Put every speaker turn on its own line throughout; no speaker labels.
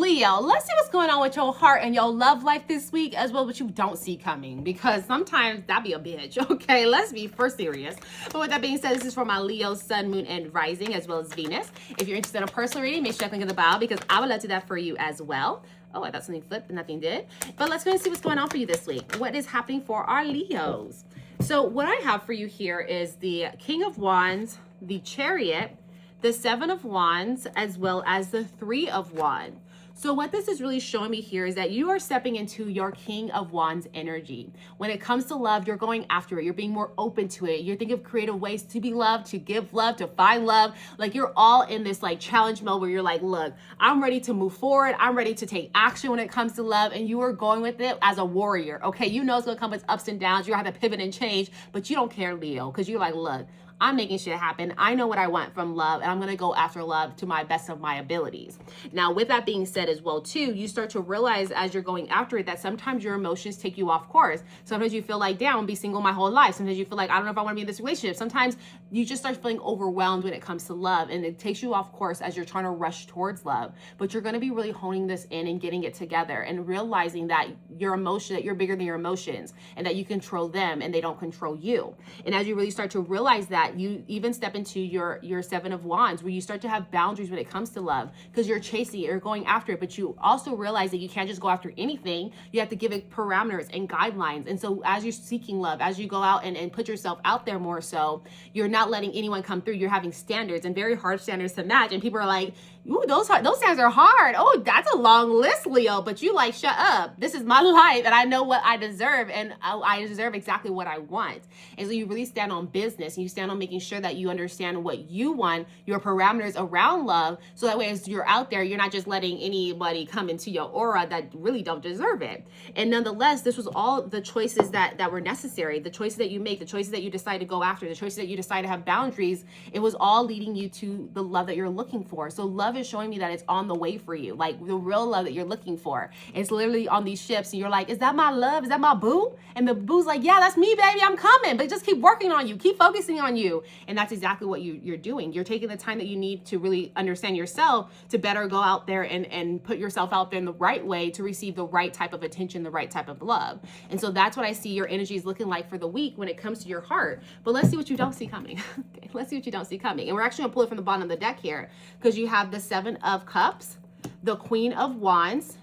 Leo, let's see what's going on with your heart and your love life this week, as well as what you don't see coming, because sometimes that be a bitch. Okay, let's be for serious. But with that being said, this is for my Leo, Sun, Moon, and Rising, as well as Venus. If you're interested in a personal reading, make sure you click in the bio, because I would love to do that for you as well. Oh, I thought something flipped, but nothing did. But let's go and see what's going on for you this week. What is happening for our Leos? So what I have for you here is the King of Wands, the Chariot, the Seven of Wands, as well as the Three of Wands. So what this is really showing me here is that you are stepping into your King of Wands energy. When it comes to love, you're going after it. You're being more open to it. You're thinking of creative ways to be loved, to give love, to find love. Like you're all in this like challenge mode where you're like, look, I'm ready to move forward. I'm ready to take action when it comes to love. And you are going with it as a warrior. Okay, you know it's gonna come with ups and downs. You're gonna have to pivot and change, but you don't care, Leo, because you're like, look, I'm making shit happen. I know what I want from love, and I'm gonna go after love to my best of my abilities. Now, with that being said as well too, you start to realize as you're going after it that sometimes your emotions take you off course. Sometimes you feel like, damn, I'm gonna be single my whole life. Sometimes you feel like, I don't know if I wanna be in this relationship. Sometimes you just start feeling overwhelmed when it comes to love, and it takes you off course as you're trying to rush towards love. But you're gonna be really honing this in and getting it together and realizing that your emotion, that you're bigger than your emotions, and that you control them and they don't control you. And as you really start to realize that, you even step into your Seven of Wands, where you start to have boundaries when it comes to love, because you're chasing it, you're going after it, but you also realize that you can't just go after anything. You have to give it parameters and guidelines. And so as you're seeking love, as you go out and put yourself out there more so, you're not letting anyone come through. You're having standards, and very hard standards to match. And people are like, ooh, those standards are hard. Oh, that's a long list, Leo. But you like, shut up. This is my life, and I know what I deserve, and I deserve exactly what I want. And so you really stand on business, and you stand on making sure that you understand what you want, your parameters around love, so that way as you're out there, you're not just letting anybody come into your aura that really don't deserve it. And nonetheless, this was all the choices that were necessary, the choices that you make, the choices that you decide to go after, the choices that you decide to have boundaries. It was all leading you to the love that you're looking for. So love is showing me that it's on the way for you, like the real love that you're looking for. It's literally on these ships, and you're like, is that my love? Is that my boo? And the boo's like, yeah, that's me, baby, I'm coming. But just keep working on you, keep focusing on you. And that's exactly what you're doing. You're taking the time that you need to really understand yourself to better go out there and put yourself out there in the right way to receive the right type of attention, the right type of love. And so that's what I see your energy is looking like for the week when it comes to your heart. But let's see what you don't see coming. Okay, let's see what you don't see coming. And we're actually gonna pull it from the bottom of the deck here, because you have the Seven of Cups, the Queen of Wands,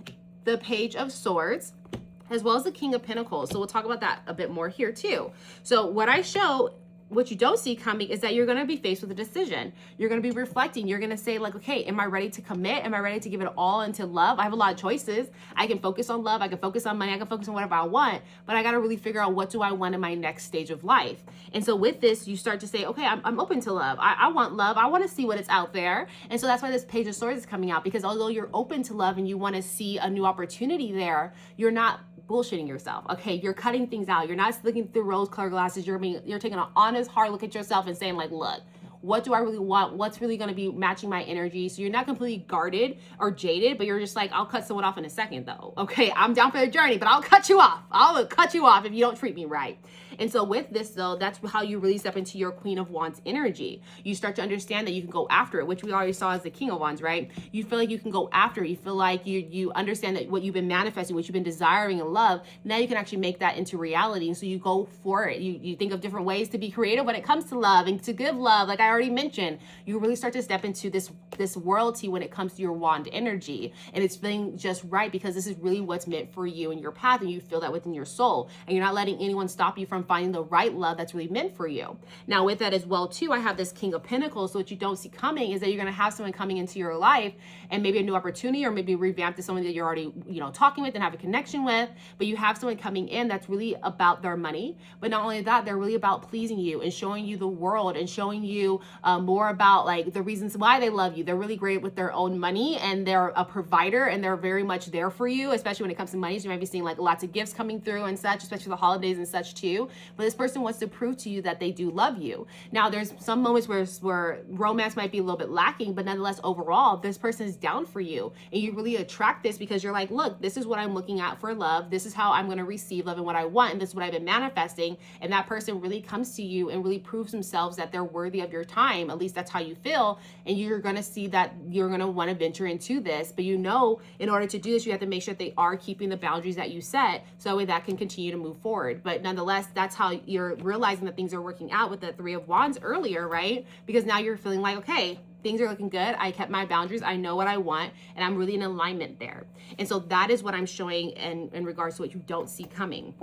the Page of Swords, as well as the King of Pentacles. So we'll talk about that a bit more here too. So what you don't see coming is that you're going to be faced with a decision. You're going to be reflecting. You're going to say like, okay, am I ready to commit? Am I ready to give it all into love? I have a lot of choices. I can focus on love. I can focus on money. I can focus on whatever I want, but I got to really figure out what do I want in my next stage of life. And so with this, you start to say, okay, I'm open to love. I want love. I want to see what it's out there. And so that's why this Page of Swords is coming out, because although you're open to love and you want to see a new opportunity there, you're not bullshitting yourself. Okay, you're cutting things out. You're not looking through rose-colored glasses. You're taking an honest, hard look at yourself and saying like, look, what do I really want? What's really going to be matching my energy? So you're not completely guarded or jaded, but you're just like, I'll cut someone off in a second though. Okay, I'm down for the journey, but I'll cut you off. I'll cut you off if you don't treat me right. And so with this though, that's how you really step into your Queen of Wands energy. You start to understand that you can go after it, which we already saw as the King of Wands, right? You feel like you can go after it. You feel like you understand that what you've been manifesting, what you've been desiring in love, now you can actually make that into reality. And so you go for it. You think of different ways to be creative when it comes to love and to give love. Like I already mentioned, you really start to step into this royalty when it comes to your wand energy. And it's feeling just right, because this is really what's meant for you in your path, and you feel that within your soul. And you're not letting anyone stop you from finding the right love that's really meant for you. Now with that as well too, I have this King of Pentacles. So what you don't see coming is that you're going to have someone coming into your life, and maybe a new opportunity, or maybe revamp to someone that you're already, talking with and have a connection with. But you have someone coming in that's really about their money. But not only that, they're really about pleasing you and showing you the world and showing you more about like the reasons why they love you. They're really great with their own money, and they're a provider, and they're very much there for you, especially when it comes to money. So you might be seeing like lots of gifts coming through and such, especially the holidays and such too. But this person wants to prove to you that they do love you. Now there's some moments where romance might be a little bit lacking, but nonetheless overall this person is down for you, and you really attract this because you're like, look, this is what I'm looking at for love. This is how I'm going to receive love and what I want, and this is what I've been manifesting. And that person really comes to you and really proves themselves that they're worthy of your time. At least that's how you feel. And you're going to see that you're going to want to venture into this. But you know, in order to do this, you have to make sure that they are keeping the boundaries that you set, so that way that can continue to move forward. But nonetheless, that's how you're realizing that things are working out with the Three of Wands earlier, right? Because now you're feeling like, okay, things are looking good. I kept my boundaries. I know what I want, and I'm really in alignment there. And so that is what I'm showing in regards to what you don't see coming.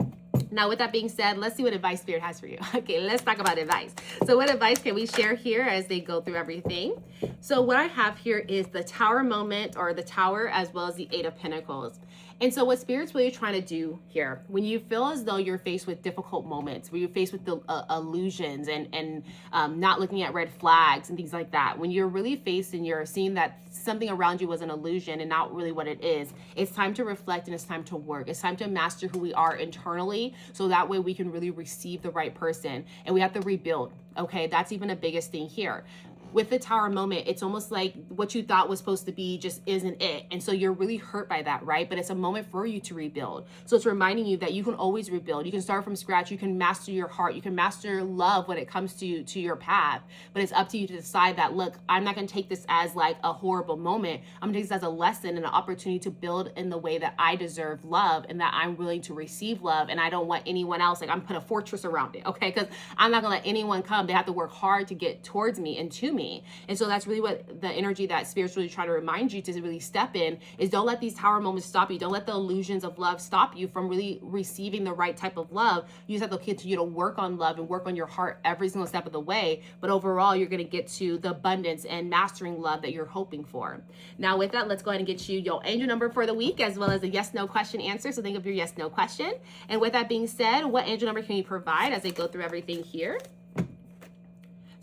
Now, with that being said, let's see what advice Spirit has for you. Okay, let's talk about advice. So what advice can we share here as they go through everything? So what I have here is the Tower moment, or the Tower, as well as the Eight of Pentacles. And so what Spirit's really trying to do here, when you feel as though you're faced with difficult moments, where you're faced with the illusions and not looking at red flags and things like that, when you're really faced and you're seeing that something around you was an illusion and not really what it is, it's time to reflect and it's time to work. It's time to master who we are internally, so that way we can really receive the right person, and we have to rebuild. Okay, that's even the biggest thing here. With the Tower moment, it's almost like what you thought was supposed to be just isn't it. And so you're really hurt by that, right? But it's a moment for you to rebuild. So it's reminding you that you can always rebuild. You can start from scratch. You can master your heart. You can master love when it comes to your path. But it's up to you to decide that, look, I'm not going to take this as like a horrible moment. I'm going to take this as a lesson and an opportunity to build in the way that I deserve love, and that I'm willing to receive love. And I don't want anyone else, like, I'm put a fortress around it, okay? Because I'm not going to let anyone come. They have to work hard to get towards me and to me. And so that's really what the energy that Spirit's really trying to remind you to really step in, is don't let these Tower moments stop you. Don't let the illusions of love stop you from really receiving the right type of love. You just have to continue to work on love and work on your heart every single step of the way. But overall, you're going to get to the abundance and mastering love that you're hoping for. Now with that, let's go ahead and get you your angel number for the week, as well as a yes/no question answer. So think of your yes/no question. And with that being said, what angel number can you provide as I go through everything here?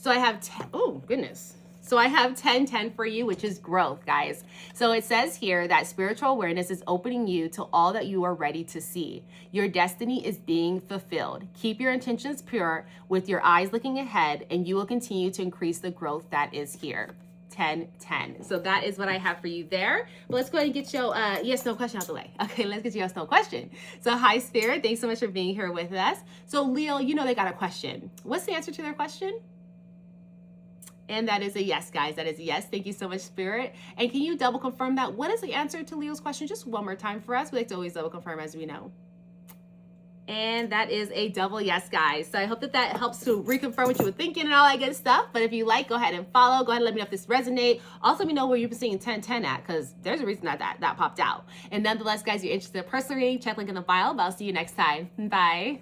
So I have 10, oh goodness. So I have 1010 for you, which is growth, guys. So it says here that spiritual awareness is opening you to all that you are ready to see. Your destiny is being fulfilled. Keep your intentions pure with your eyes looking ahead, and you will continue to increase the growth that is here. 1010. So that is what I have for you there. But let's go ahead and get your yes/no question out the way. Okay, let's get your yes/no question. So hi, Spirit. Thanks so much for being here with us. So Leo, you know they got a question. What's the answer to their question? And that is a yes, guys. That is a yes. Thank you so much, Spirit. And can you double confirm that? What is the answer to Leo's question? Just one more time for us. We like to always double confirm, as we know. And that is a double yes, guys. So I hope that that helps to reconfirm what you were thinking and all that good stuff. But if you like, go ahead and follow. Go ahead and let me know if this resonates. Also, let me know where you've been seeing 1010 at, because there's a reason that popped out. And nonetheless, guys, you're interested in personal reading, check link in the bio. But I'll see you next time. Bye.